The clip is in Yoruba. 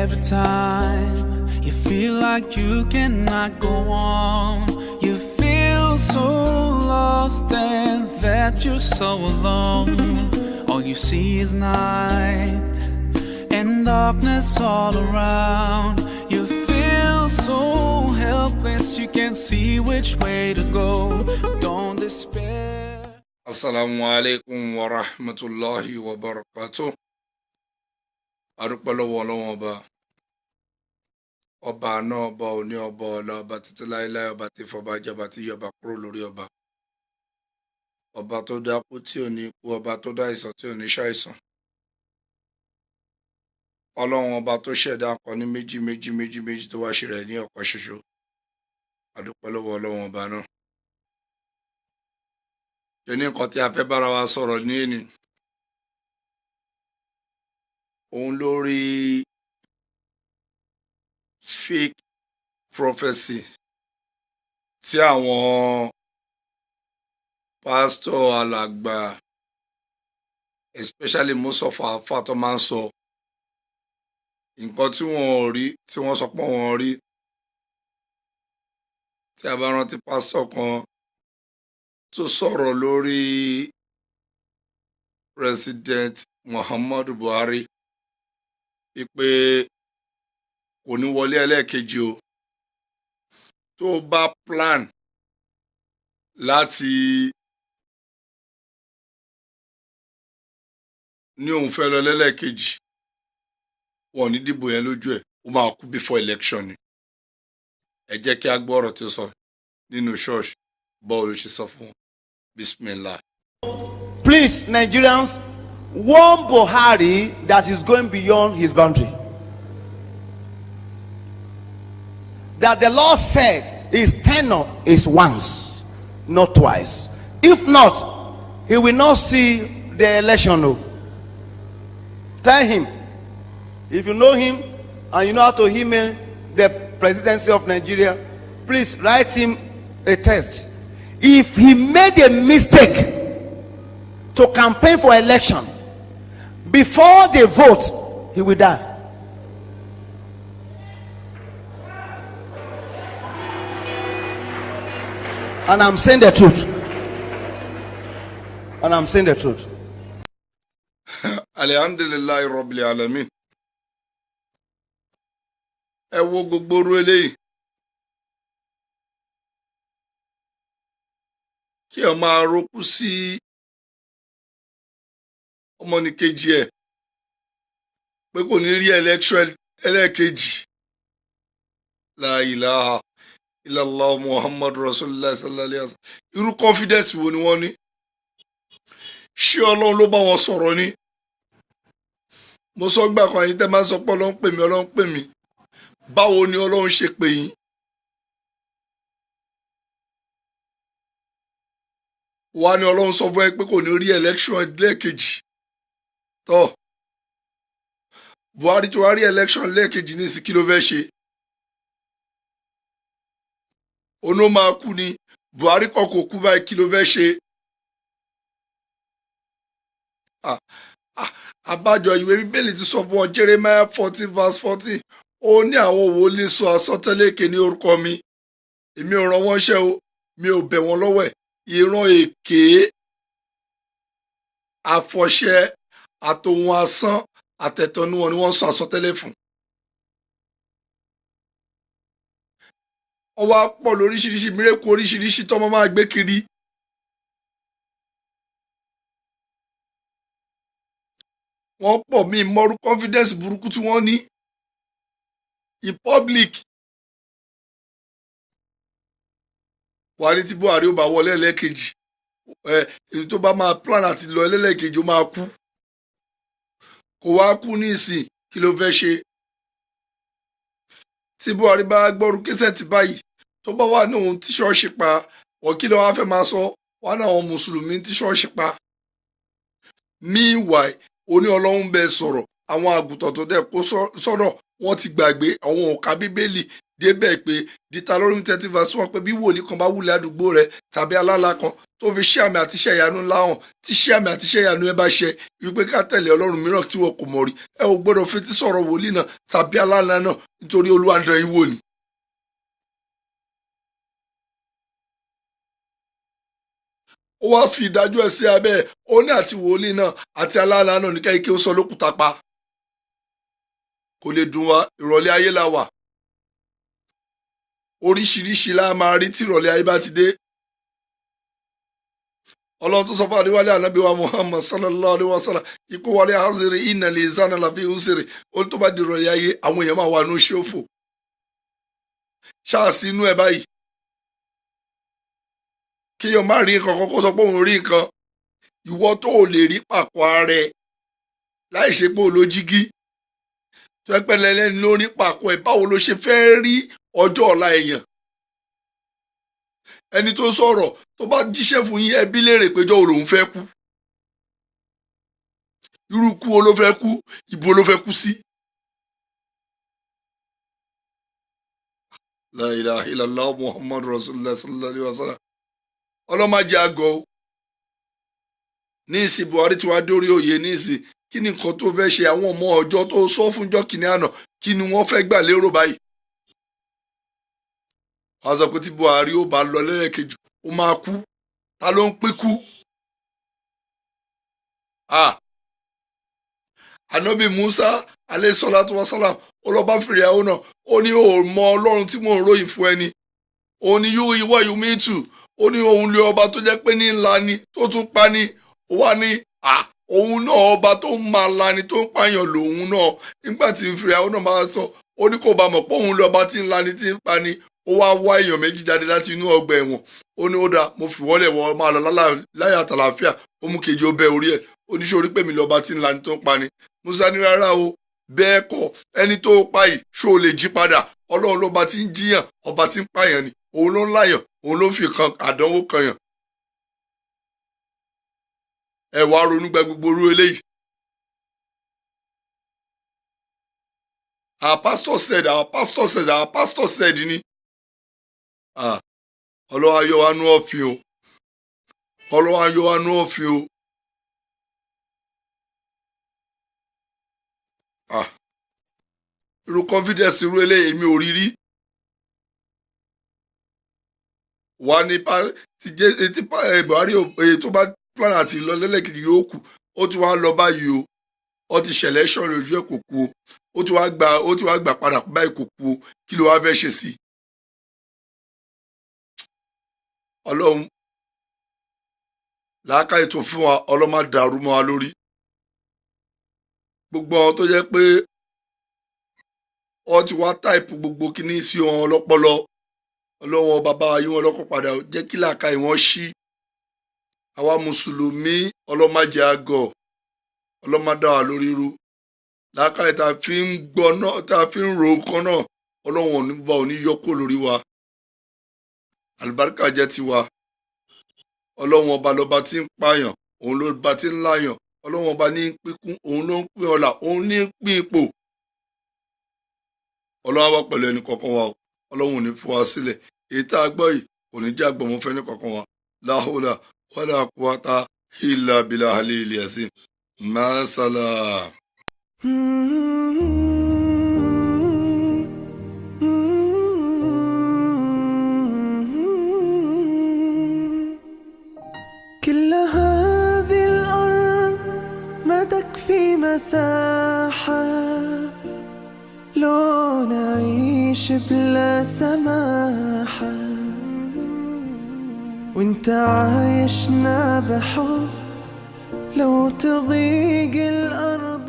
Every time you feel like you cannot go on, you feel so lost and that you're so alone. All you see is night and darkness all around. You feel so helpless, you can't see which way to go. Don't despair. Assalamu alaikum wa rahmatullahi wa barakatuh. Arúpẹ́lọ́wọ́ Ọlọ́run ọba náà ọba òní ọba ọ̀la ọba títí láéláé ọba tí fọba jọba tí yọba kúrò lórí ọba tó dá kú tí ò ní kú, ọba tó dá àìsàn tí ò ní ṣàìsàn. Ọlọ́run ọba tó ṣẹ̀dá akọni méjì tó wá ṣe rẹ̀ ní ọ̀kan ṣoṣo. Adúpẹ́lọ́wọ́ Ọlọ́run ọba náà. Ní nǹkan tí a fẹ́ bára wa sọ̀rọ̀ ní èní, òun lórí fake prophecy tí àwọn pásítọ̀ alàgbà, especially most of our àfáà tó máa ń sọ nǹkan tí wọ́n ò rí, tí wọ́n sọ pé wọ́n rí. Tí a bá rántí pásítọ̀ kan tó sọ̀rọ̀ lórí President Muhammadu Buhari wípé kò ní wọlé ẹlẹ́ẹ̀kejì o, tó bá plan láti ní òun fẹ́ lọ lẹ́lẹ́ẹ̀kejì, wọn ò ní dìbò yẹn lójú ẹ̀, ó máa kú before election ni. Ẹ jẹ́ kí a gbọ́ ọ̀rọ̀ tí ó sọ nínú ṣọ́ọ̀ṣì, báwo ló ṣe sọ fún wọn. Bismillah. Please, Nigerians, warn Buhari that is going beyond his boundary. That the Lord said his tenure is once, not twice. If not, he will not see the election. No. Tell him, if you know him and you know how to email the presidency of Nigeria, please write him a text. If he made a mistake to campaign for election before they vote, he will die. And I'm saying the truth. And I'm saying the truth. Alhamdulillahi Rabbil Alamin. Ẹ wo gbogbo orú eléyìí. Kí ọ máa rókú sí ọmọnìkejì ẹ̀ pé kò ní rí election ẹlẹ́ẹ̀kejì. La ilaha illallah Muhammad Rasulullah sallallahu alaihi wasallam. Irú confidence wo ni wọ́n ní? Ṣé Ọlọ́run ló bá wọn sọ̀rọ̀ ni? Mo sọ gbà kan yín tẹ́ máa ń sọ pé Ọlọ́run pè mí. Báwo ni Ọlọ́run ṣe pè yín? Wá ní Ọlọ́run sọ fún ẹ pé kò ní rí election lẹ́ẹ̀kejì. Tọ́ Buhari tó wá rí election lẹ́ẹ̀kejì ní ìsìn, kí ló fẹ́ ṣe? Ono máa kú ni. Buhari kọ́ kò kú báyìí, kí ló fẹ́ ṣe? Àbájọ ìwé Bíbélì ti sọ fún wọn, Jeremiah 40:14, ó ní àwọn wòlíì sọ àsọtẹ́lẹ̀ èké ní orúkọ mi. Èmi ò rán wọn ṣẹ́ o, mi ò bẹ̀ wọ́n lọ́wọ́ ẹ̀. Ìran èké, àfọ̀ṣẹ, àtòhun asán, àtẹ̀tọ́nú wọn ni wọ́n sọ àsọtẹ́lẹ̀ fún. Ó wá pọ̀ lóríṣiríṣi mírèkù oríṣiríṣi tọ́mọ máa gbé kiri. Wọ́n pọ̀ mí mọ́rú confidence burúkú tí wọ́n ní in public. Wà ní tí Buhari ó bá wọlé ẹlẹ́ẹ̀kejì, èyí tó bá máa plan àti lọ ẹlẹ́ẹ̀kejì ó máa kú. Kò wá kú ní ìsìn, kí ló fẹ́ ṣe? Tí Buhari bá gbọ́rú késẹ̀tì báyìí, tó bá wà ní òun tí ṣọ́ọ̀ṣì pa, wọ́n kí ló wá fẹ́ máa sọ? Wà ní àwọn mùsùlùmí tí ṣọ́ọ̀ṣì pa. Meanwhile, oní Ọlọ́run bẹ sọ̀rọ̀, àwọn àgùntàn tó dẹ̀ kó sọ̀rọ̀ wọ́n ti gbàgbé, àwọn ò ka Bíbélì débẹ̀ pé Deuteronomy 30:1 pé bí wòlíì kan bá wúlẹ̀ àdúgbò rẹ̀ tàbí alálà kan tó fi ṣe àmì àti iṣẹ́ ìyanu ńlá hàn tí ṣe àmì àti iṣẹ́ ìyanu ẹ bá ṣe wípé ká tẹ̀lé ọlọ́run mìíràn tí wọn kò mọ̀ rí ẹ ò gbọ́dọ̀ fetí sọ̀rọ̀ wòlíì náà tàbí aláàlá náà nítorí Olúwa ń dán yín wò ni. ó wá fi ìdájọ́ ẹ̀ sí abẹ́ ẹ̀ ó ní àti wòlíì náà àti aláàlá náà ní káyìí kí ó sọ lókùúta pa kò lè dùn wá ìrọ̀lẹ́ ayé la wà oríṣiríṣi la máa rí tí ìrọ̀lẹ́ ayé bá ti dé. Ọlọ́run tó sọ fún àdéwálé ànábì wa Muhammad sallallahu alayhi wa sallam ipò wálé haziri iná lè zánà láfi húsìrì ó tó bá di ìrọ̀lẹ́ ayé àwọn èèyàn máa wà ní oṣù òfò ṣáàsì inú ẹ̀ báyìí kí èèyàn má rí nǹkan kan kó sọ pé òun rí nǹkan ìwọ tó ò lè rí pàkó ara ẹ láì ṣe pé olójígí tó ẹ pẹ̀lẹ́ lẹ́ni lórí pàkó ẹ báwo ló ṣe fẹ́ rí ọjọ́ ọ̀la èèyàn ẹni tó sọ̀rọ̀ tó bá jíṣẹ́ fún yín ẹbí léèrè péjọ́ wo lòun fẹ́ kú irú kú wo ló fẹ́ kú ibo ló fẹ́ kú sí. La ilaha illallah Muhammad rasulullah sallallahu alaihi wasallam ọlọ́màjẹ àgọ́ ní ìsìn Buhari tí wàá dórí oyè ní ìsìn kí ni nǹkan tó fẹ́ ṣe àwọn ọmọ ọjọ́ tó sọ fúnjọ́ kìíní àná kí ni wọ́n fẹ́ gbà lérò báyìí. wọ́n sọ pé tí Buhari ó bá lọ lẹ́ẹ̀kejì ó máa kú ta ló ń pín kú. Ànábì Musa alayhi salatu wa salam ó lọ bá Fìrìhàwọ̀ náà ó ní ó mọ Ọlọ́run tí mò ń ròyìn fún ẹni ó ní yóò ìwọ yóò mí tù ó ní òun lé ọba tó jẹ́ pé ní ńlá ni tó tún pa ni ó wá ní òun náà ọba tó ń máa la ni tó ń pààyàn lòun náà nígbà tí Fìrìhàwọ̀ náà máa sọ ó ní kò bá mọ̀ pé òun lé ọba tí ńlá ni tí ń pa ni ó wá wá èèyàn méjì jáde láti inú ọgbà ẹ̀wọ̀n ó ní ó dáa mo fi wọ́lẹ̀ wọ́n máa lọ láyà àtàlàáfíà ó mú kejì ó bẹ orí ẹ̀ ó ní sórí pèmí lọ́ba tí ńlá ni tó ń pa ni Musa ní rárá o bẹ́ẹ̀ kọ́ ẹni tó pa yìí ṣó lè jí padà Ọlọ́run lọ́ba tí ń jíyàn ọba tí ń pààyàn ni òun ló ń láyàn òun ló fi kan àdánwò kan yàn. ẹ wá ronú gba gbogbo orú eléyìí. Our pastor said ni. Ọlọ́run ayọ̀ wa nú ọ̀fìn o. Ọlọ́run ayọ̀ wa nú ọ̀fìn o. Irú confidence irú eléyìí èmi ò rí rí. Wà ní tí Buhari tó bá plan àti lọ lẹ́lẹ́kejì yóò kù ó ti wá lọ báyìí o ó ti ṣẹlẹ̀ ṣọ́ọ̀rọ̀ ojú ẹ̀ kò kú o ó ti wá gbà padà báyìí kò kú o kí ló wá fẹ́ ṣe sí i. Ọlọ́run làákàyè tó fún wa ọlọ́mọ dàrú mọ́ wa lórí. Gbogbo àwọn tó jẹ́ pé wọ́n ti wá táìpù gbogbo kíní sí wọn ọlọ́pọlọ Ọlọ́run bàbá ayé wọn lọ́kọ̀ padà jẹ́ kí làákàyè wọn ṣí. Àwa mùsùlùmí ọlọ́màjẹ àgọ̀ ọlọ́màdá wà lórí irú làákàyè tá a fi ń gbọ́ náà tá a fi ń ro kan náà Ọlọ́run oníbà òní yọkó lórí wa àlùbáríkà jẹ́ tiwa. Ọlọ́run ọba lọ́ba tí ń pààyàn òun ló bá tí ń láyàn Ọlọ́run ọba ní pínkún òun ló ń pín ọlà òun ní pín ipò. Ọlọ́run wá pẹ̀lú ẹnì kọ̀ọ̀kan wa Ọlọ́run ò ní fún wa sílẹ̀ èyí tá a gbọ́ yìí kò ní jẹ́ àgbọ̀mọ́fẹ́ ní kọ̀ọ̀kan wa la hawla wala quwwata illa billahi al-azim. Ma salam. كل هذه الأرض ما تكفي مساحة لو نعيش بلا سماحة وانت عايشنا بحب لو تضيق الأرض